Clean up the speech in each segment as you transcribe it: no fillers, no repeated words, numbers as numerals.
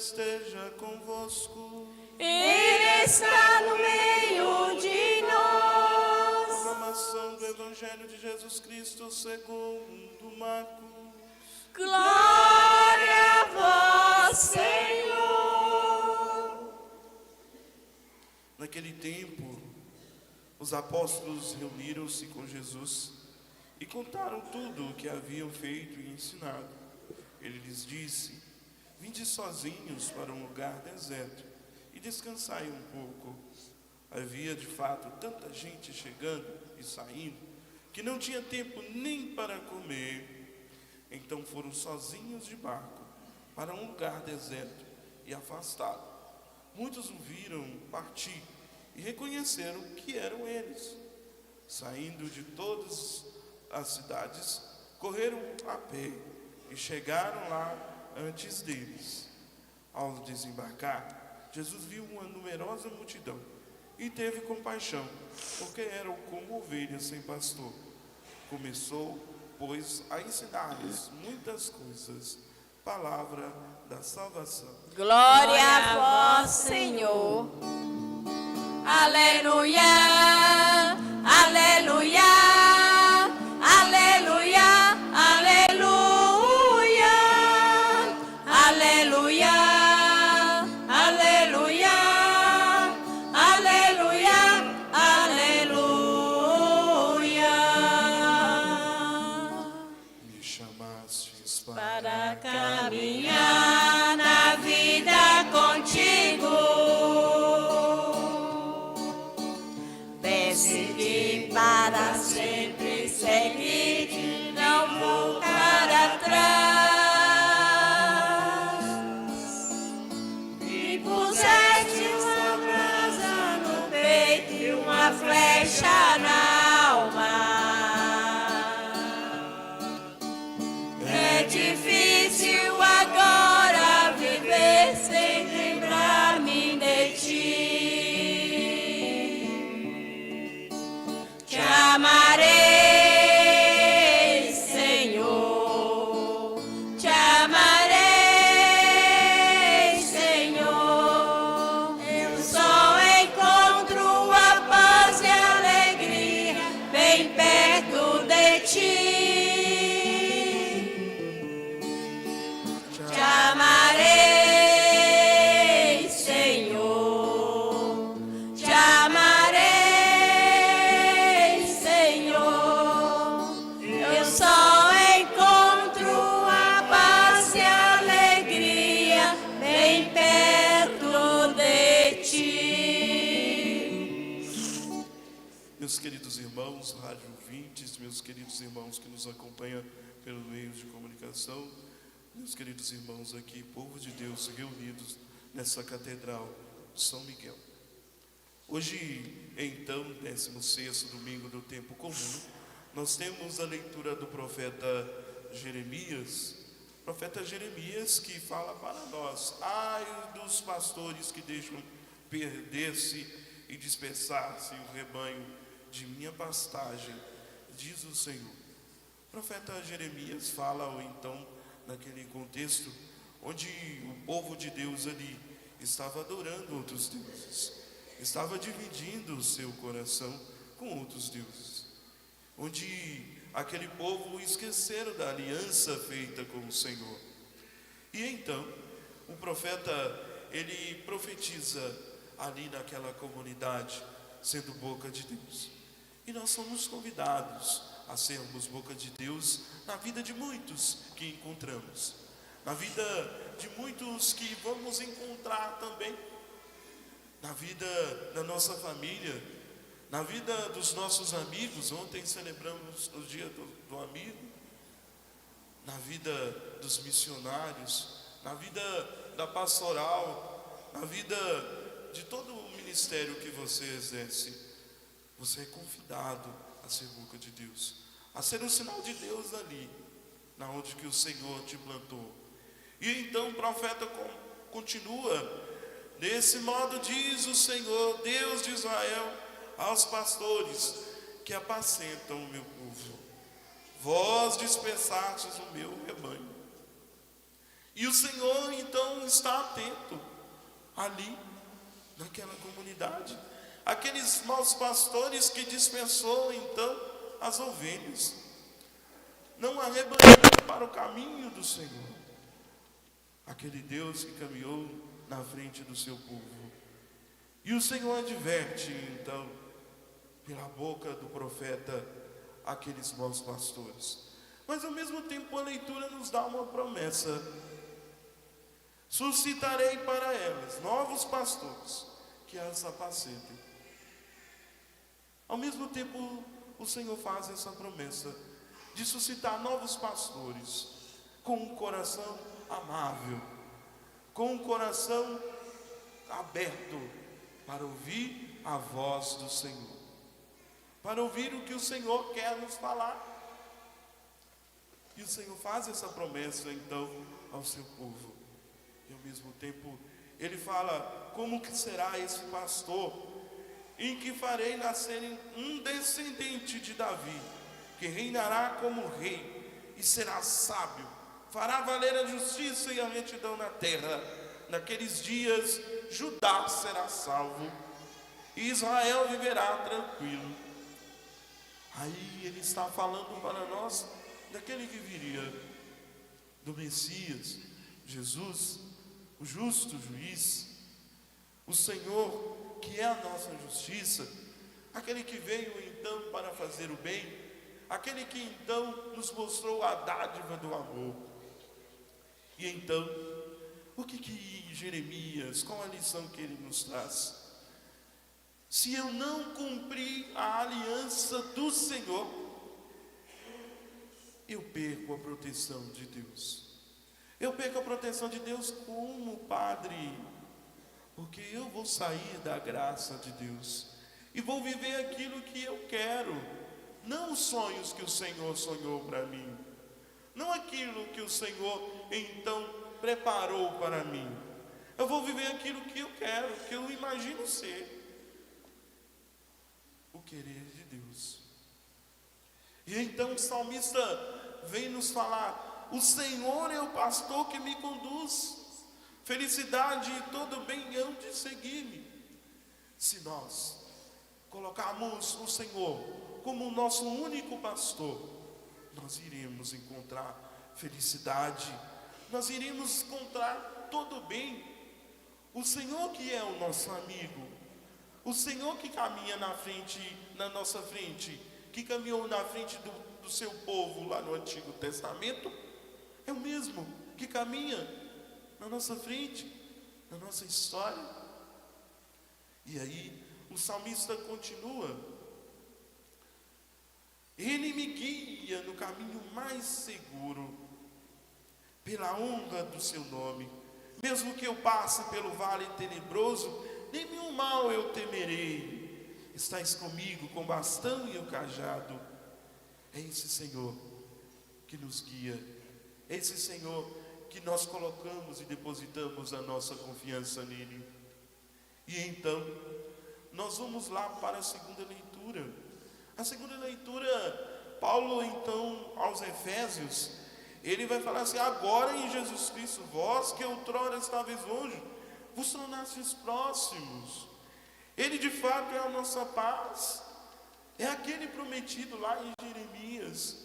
esteja convosco. Ele está no meio de nós. Proclamação do Evangelho de Jesus Cristo segundo Marcos. Glória a vós, Senhor. Naquele tempo, os apóstolos reuniram-se com Jesus e contaram tudo o que haviam feito e ensinado. Ele lhes disse: vinde sozinhos para um lugar deserto e descansai um pouco. Havia de fato tanta gente chegando e saindo que não tinha tempo nem para comer. Então foram sozinhos de barco para um lugar deserto e afastado. Muitos o viram partir e reconheceram que eram eles. Saindo de todas as cidades, correram a pé e chegaram lá antes deles. Ao desembarcar, Jesus viu uma numerosa multidão e teve compaixão, porque eram como ovelhas sem pastor. Começou, pois, a ensinar-lhes muitas coisas. Palavra da salvação. Glória a vós, Senhor. Aleluia, aleluia, aleluia, aleluia, aleluia, aleluia, aleluia, aleluia. Me chamastes Para caminhar na vida contigo, persegui para sempre seguir, não voltar atrás. Me puseste uma brasa no peito e uma flecha na alma. É difícil agora viver sem lembrar-me de ti. Te amarei, Senhor. Te amarei, Senhor. Eu só encontro a paz e a alegria bem perto de ti. Te amarei, Senhor. Te amarei, Senhor. Eu só encontro a paz e a alegria bem perto de ti. Meus queridos irmãos, rádio ouvintes, meus queridos irmãos que nos acompanham pelos meios de comunicação, meus queridos irmãos aqui, povo de Deus, reunidos nessa catedral de São Miguel. Hoje, então, 16º domingo do tempo comum, nós temos a leitura do profeta Jeremias que fala para nós: ai dos pastores que deixam perder-se e dispersar-se o rebanho de minha pastagem, diz o Senhor. O profeta Jeremias fala, então, naquele contexto onde o povo de Deus ali estava adorando outros deuses, estava dividindo o seu coração com outros deuses, onde aquele povo esqueceram da aliança feita com o Senhor. E então o profeta, ele profetiza ali naquela comunidade, sendo boca de Deus. E nós somos convidados a sermos boca de Deus na vida de muitos que encontramos, na vida de muitos que vamos encontrar também, na vida da nossa família, na vida dos nossos amigos. Ontem celebramos o dia do amigo, na vida dos missionários, na vida da pastoral, na vida de todo o ministério que você exerce. Você é convidado a ser boca de Deus, a ser um sinal de Deus ali, na onde que o Senhor te plantou. E então o profeta continua: desse modo diz o Senhor, Deus de Israel, aos pastores que apacentam o meu povo: vós dispersastes o meu rebanho. E o Senhor então está atento ali, naquela comunidade. Aqueles maus pastores que dispersou então as ovelhas, não arrebanhando para o caminho do Senhor. Aquele Deus que caminhou na frente do seu povo. E o Senhor adverte então, pela boca do profeta, aqueles maus pastores. Mas ao mesmo tempo a leitura nos dá uma promessa: suscitarei para elas novos pastores que as apacentem. Ao mesmo tempo o Senhor faz essa promessa de suscitar novos pastores com um coração amável, com um coração aberto para ouvir a voz do Senhor, para ouvir o que o Senhor quer nos falar. E o Senhor faz essa promessa então ao seu povo. E ao mesmo tempo Ele fala como que será esse pastor, em que farei nascer um descendente de Davi, que reinará como rei e será sábio, fará valer a justiça e a retidão na terra. Naqueles dias Judá será salvo e Israel viverá tranquilo. Aí Ele está falando para nós daquele que viria, do Messias, Jesus, o justo juiz, o Senhor que é a nossa justiça, aquele que veio então para fazer o bem, aquele que então nos mostrou a dádiva do amor. E então, o que Jeremias, qual a lição que ele nos traz? Se eu não cumprir a aliança do Senhor, eu perco a proteção de Deus. Eu perco a proteção de Deus como padre, porque eu vou sair da graça de Deus e vou viver aquilo que eu quero, não os sonhos que o Senhor sonhou para mim, não aquilo que o Senhor então preparou para mim. Eu vou viver aquilo que eu quero, que eu imagino ser o querer de Deus. E então o salmista vem nos falar: o Senhor é o pastor que me conduz, felicidade e todo bem hão de seguir-me. Se nós colocarmos o Senhor como o nosso único pastor, nós iremos encontrar felicidade, nós iremos encontrar todo bem. O Senhor que é o nosso amigo, o Senhor que caminha na frente, na nossa frente, que caminhou na frente do seu povo lá no Antigo Testamento, é o mesmo que caminha na nossa frente, na nossa história. E aí o salmista continua: Ele me guia no caminho mais seguro, pela honra do seu nome. Mesmo que eu passe pelo vale tenebroso, nenhum mal eu temerei. Estás comigo com o bastão e o cajado. É esse Senhor que nos guia, é esse Senhor que nós colocamos e depositamos a nossa confiança nele. E então nós vamos lá para a segunda leitura. A segunda leitura, Paulo então aos Efésios, ele vai falar assim: agora em Jesus Cristo, vós que outrora estáveis longe, vos tornastes próximos. Ele de fato é a nossa paz, é aquele prometido lá em Jeremias,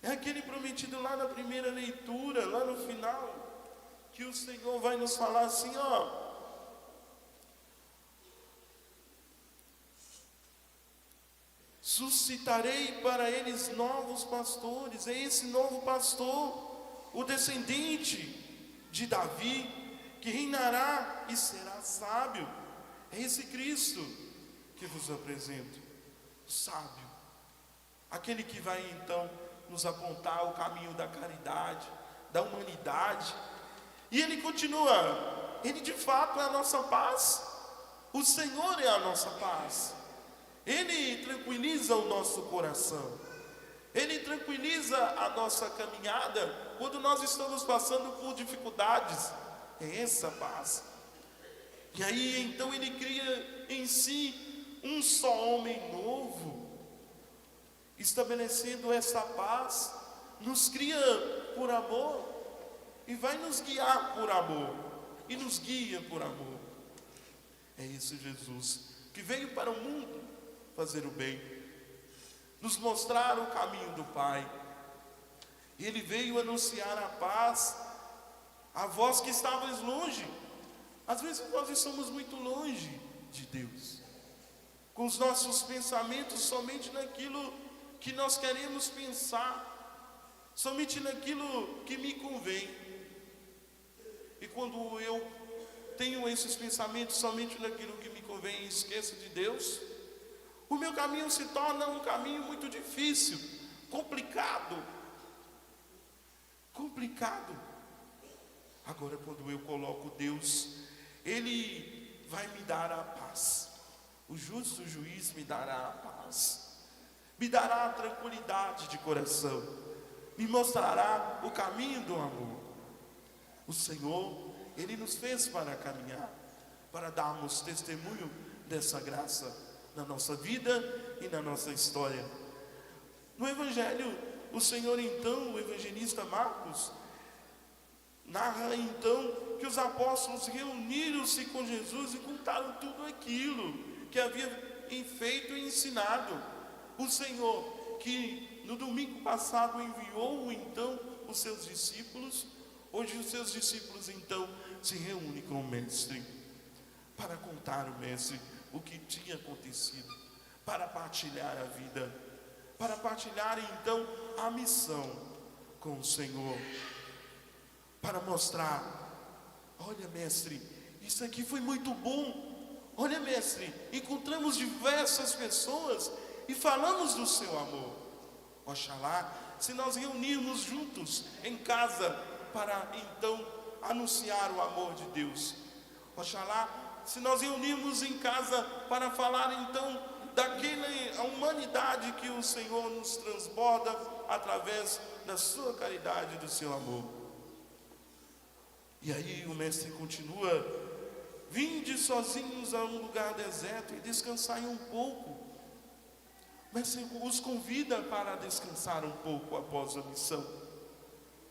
é aquele prometido lá na primeira leitura, lá no final, que o Senhor vai nos falar assim: ó, suscitarei para eles novos pastores. É esse novo pastor, o descendente de Davi, que reinará e será sábio. É esse Cristo que vos apresento, o sábio, aquele que vai então nos apontar o caminho da caridade, da humanidade. E ele continua: ele de fato é a nossa paz, o Senhor é a nossa paz. Ele tranquiliza o nosso coração, ele tranquiliza a nossa caminhada quando nós estamos passando por dificuldades. É essa paz. E aí então ele cria em si um só homem novo, estabelecendo essa paz, nos cria por amor. e vai nos guiar por amor, e nos guia por amor. É esse Jesus que veio para o mundo fazer o bem, nos mostrar o caminho do Pai. Ele veio anunciar a paz a vós que estavais longe. Às vezes nós estamos muito longe de Deus, com os nossos pensamentos somente naquilo que nós queremos pensar, somente naquilo que me convém. E quando eu tenho esses pensamentos somente naquilo que me convém e esqueço de Deus, o meu caminho se torna um caminho muito difícil, complicado. Agora, quando eu coloco Deus, Ele vai me dar a paz. O justo juiz me dará a paz, me dará a tranquilidade de coração, me mostrará o caminho do amor. O Senhor, Ele nos fez para caminhar, para darmos testemunho dessa graça na nossa vida e na nossa história. No Evangelho, o Senhor então, o evangelista Marcos, narra então que os apóstolos reuniram-se com Jesus e contaram tudo aquilo que havia feito e ensinado. O Senhor, que no domingo passado enviou então os seus discípulos, hoje os seus discípulos então se reúnem com o Mestre para contar ao Mestre o que tinha acontecido, para partilhar a vida, para partilhar então a missão com o Senhor, para mostrar: olha, Mestre, isso aqui foi muito bom. Olha, Mestre, encontramos diversas pessoas e falamos do seu amor. Oxalá, se nós reunirmos juntos em casa para então anunciar o amor de Deus. Oxalá, se nós reunirmos em casa para falar então daquela humanidade que o Senhor nos transborda através da sua caridade e do seu amor. E aí o Mestre continua: vinde sozinhos a um lugar deserto e descansai um pouco. O Mestre os convida para descansar um pouco após a missão.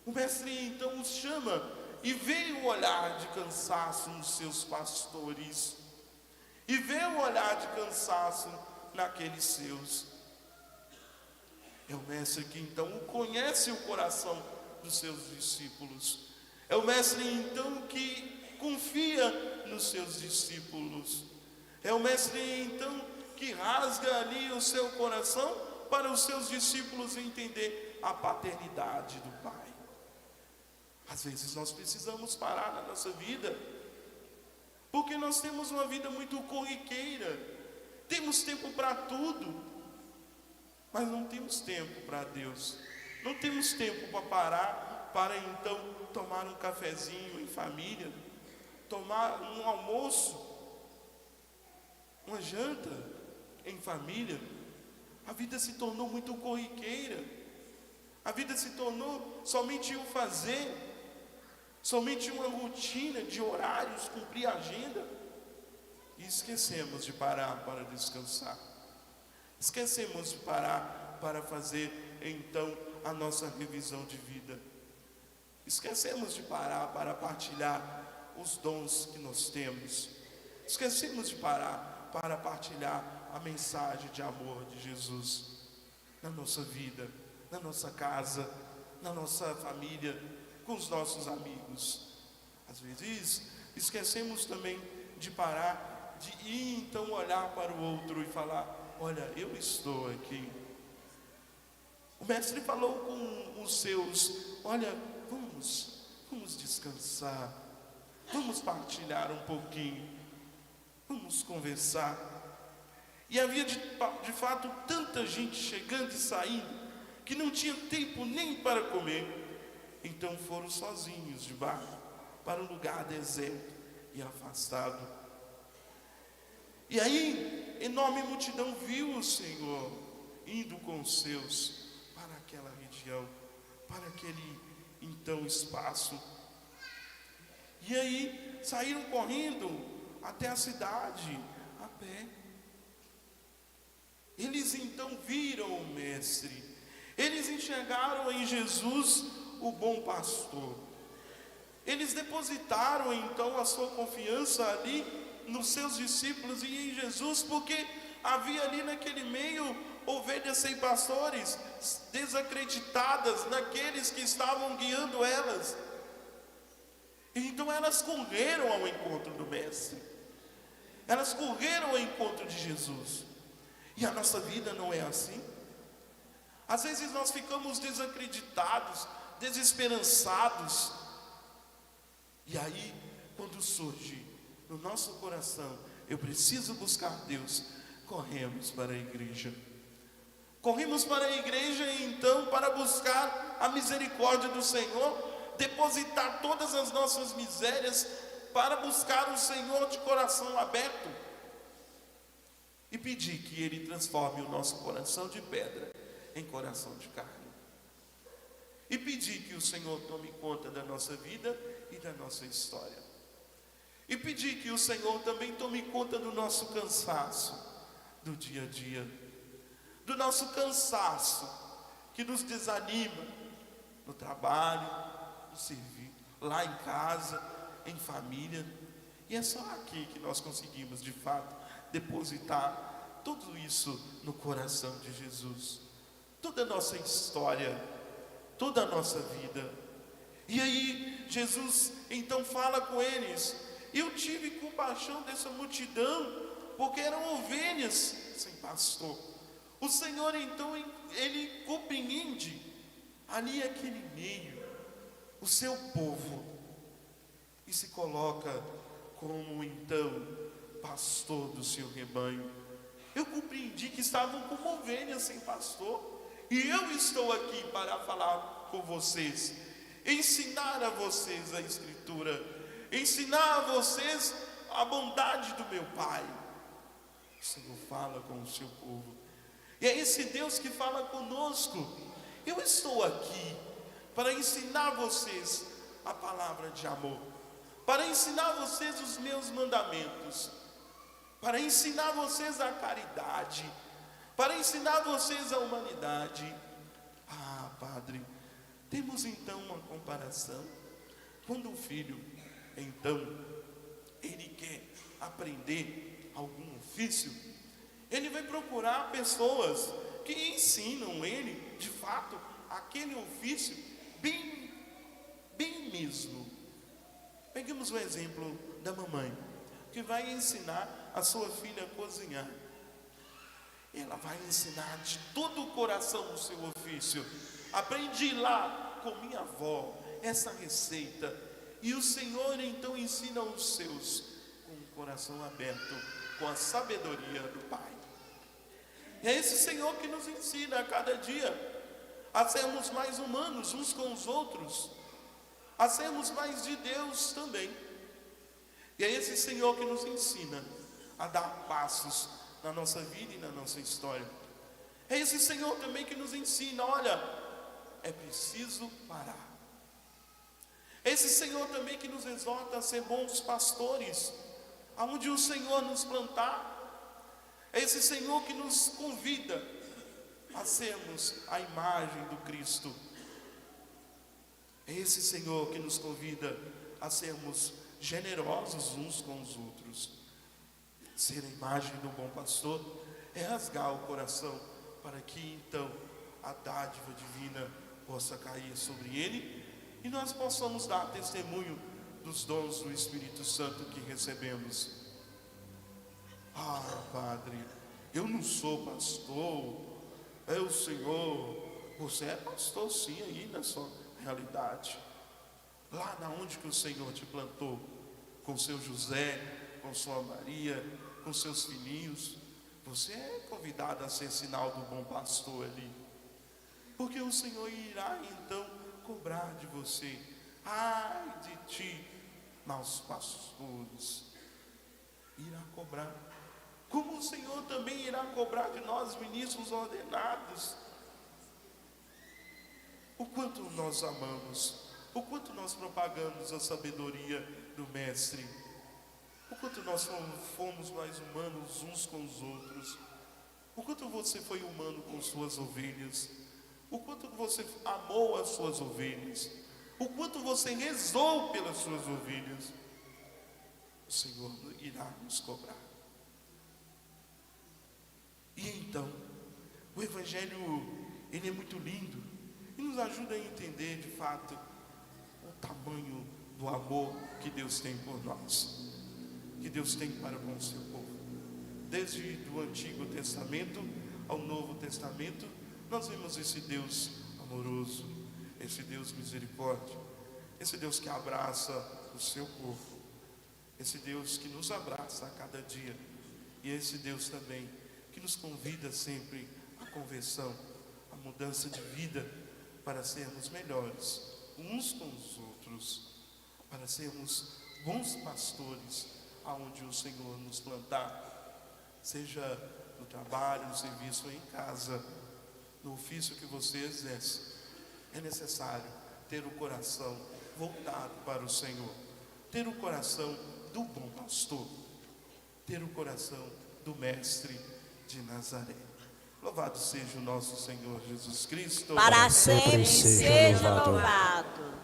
O Mestre então os chama e vê o olhar de cansaço nos seus pastores, e vê o olhar de cansaço naqueles seus. É o Mestre que então conhece o coração dos seus discípulos. É o Mestre então que confia nos seus discípulos. É o Mestre então que rasga ali o seu coração para os seus discípulos entender a paternidade do Pai. Às vezes nós precisamos parar na nossa vida, porque nós temos uma vida muito corriqueira, temos tempo para tudo, mas não temos tempo para Deus, não temos tempo para parar, para então tomar um cafezinho em família, tomar um almoço, uma janta em família. A vida se tornou muito corriqueira, a vida se tornou somente um fazer, somente uma rotina de horários, cumprir a agenda, e esquecemos de parar para descansar, esquecemos de parar para fazer então a nossa revisão de vida, esquecemos de parar para partilhar os dons que nós temos, esquecemos de parar para partilhar a mensagem de amor de Jesus na nossa vida, na nossa casa, na nossa família, com os nossos amigos. Às vezes esquecemos também de parar, de ir então olhar para o outro e falar: olha, eu estou aqui. O Mestre falou com os seus: olha, vamos descansar, vamos partilhar um pouquinho, vamos conversar. E havia de fato tanta gente chegando e saindo que não tinha tempo nem para comer. Então foram sozinhos de barco para um lugar deserto e afastado. E aí, enorme multidão viu o Senhor indo com os seus para aquela região, para aquele então espaço. E aí saíram correndo até a cidade a pé. Eles então viram o Mestre, eles enxergaram em Jesus o bom pastor, Eles depositaram então a sua confiança ali nos seus discípulos e em Jesus, porque havia ali naquele meio ovelhas sem pastores, desacreditadas naqueles que estavam guiando elas. Então elas correram ao encontro do Mestre, elas correram ao encontro de Jesus. E a nossa vida não é assim? Às vezes nós ficamos desacreditados, desesperançados. E aí, quando surge no nosso coração, eu preciso buscar Deus, corremos para a igreja. Corremos para a igreja então para buscar a misericórdia do Senhor, depositar todas as nossas misérias para buscar o Senhor de coração aberto e pedir que Ele transforme o nosso coração de pedra em coração de carne. E pedir que o Senhor tome conta da nossa vida e da nossa história. E pedir que o Senhor também tome conta do nosso cansaço do dia a dia, do nosso cansaço que nos desanima no trabalho, no serviço, lá em casa, em família. E é só aqui que nós conseguimos de fato depositar tudo isso no coração de Jesus, toda a nossa história, toda a nossa vida. E aí Jesus então fala com eles: eu tive compaixão dessa multidão, porque eram ovelhas sem pastor. O Senhor então, Ele compreende ali aquele meio, o seu povo, e se coloca como então pastor do seu rebanho. Eu compreendi que estavam como ovelhas sem pastor, e eu estou aqui para falar com vocês, ensinar a vocês a Escritura, ensinar a vocês a bondade do meu Pai. O Senhor fala com o seu povo, e é esse Deus que fala conosco. Eu estou aqui para ensinar vocês a palavra de amor, para ensinar vocês os meus mandamentos, para ensinar vocês a caridade, para ensinar vocês a humanidade. Ah, Padre, temos então uma comparação. Quando o filho, então, ele quer aprender algum ofício, ele vai procurar pessoas que ensinam ele, de fato, aquele ofício bem mesmo. Peguemos o exemplo da mamãe, que vai ensinar a sua filha a cozinhar. Ela vai ensinar de todo o coração o seu ofício. Aprendi lá com minha avó essa receita, e o Senhor então ensina os seus com o coração aberto, com a sabedoria do Pai. E é esse Senhor que nos ensina a cada dia a sermos mais humanos uns com os outros, a sermos mais de Deus também. E é esse Senhor que nos ensina a dar passos na nossa vida e na nossa história. É esse Senhor também que nos ensina: olha, é preciso parar. É esse Senhor também que nos exorta a ser bons pastores, aonde o Senhor nos plantar. É esse Senhor que nos convida a sermos a imagem do Cristo. É esse Senhor que nos convida a sermos generosos uns com os outros. Ser a imagem do bom pastor é rasgar o coração para que então a dádiva divina possa cair sobre ele e nós possamos dar testemunho dos dons do Espírito Santo que recebemos. Ah, Padre, eu não sou pastor. É o Senhor. Você é pastor sim, aí na sua realidade, lá na onde que o Senhor te plantou, com seu José, com sua Maria, com seus filhinhos. Você é convidado a ser sinal do bom pastor ali, porque o Senhor irá então cobrar de você. Ai de ti, maus pastores. Irá cobrar, como o Senhor também irá cobrar de nós, ministros ordenados. O quanto nós amamos, o quanto nós propagamos a sabedoria do Mestre, o quanto nós fomos mais humanos uns com os outros, o quanto você foi humano com suas ovelhas, o quanto você amou as suas ovelhas, o quanto você rezou pelas suas ovelhas, o Senhor irá nos cobrar. E então, o Evangelho, ele é muito lindo e nos ajuda a entender de fato o tamanho do amor que Deus tem por nós, que Deus tem para com o seu povo. Desde o Antigo Testamento ao Novo Testamento, nós vemos esse Deus amoroso, esse Deus misericórdia, esse Deus que abraça o seu povo, esse Deus que nos abraça a cada dia, e esse Deus também que nos convida sempre à conversão, à mudança de vida, para sermos melhores uns com os outros, para sermos bons pastores aonde o Senhor nos plantar, seja no trabalho, no serviço ou em casa, no ofício que você exerce. É necessário ter o coração voltado para o Senhor, ter o coração do bom pastor, ter o coração do mestre de Nazaré. Louvado seja o nosso Senhor Jesus Cristo. Para sempre seja louvado.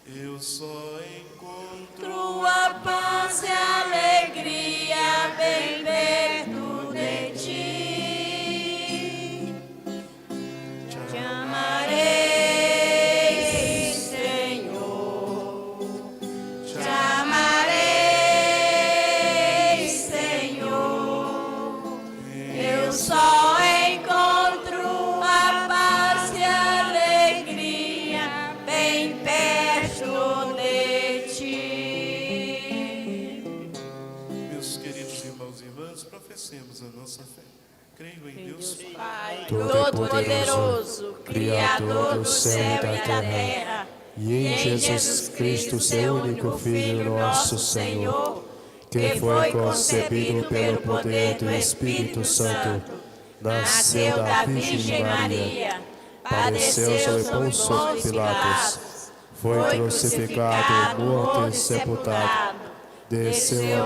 Eu só encontro Tua paz e alegria bem perto de ti. Te amarei, Senhor. Te amarei, Senhor. Eu só encontro a paz e alegria bem perto de ti. Meus queridos irmãos e irmãs, professemos a nossa fé. Creio em Deus Pai Todo-Poderoso, Criador do céu e da terra, e em Jesus Cristo, seu único Filho, nosso Senhor, que foi concebido pelo poder do Espírito Santo, nasceu da Virgem Maria, padeceu sob Pôncio Pilatos, foi crucificado, morto e sepultado, desceu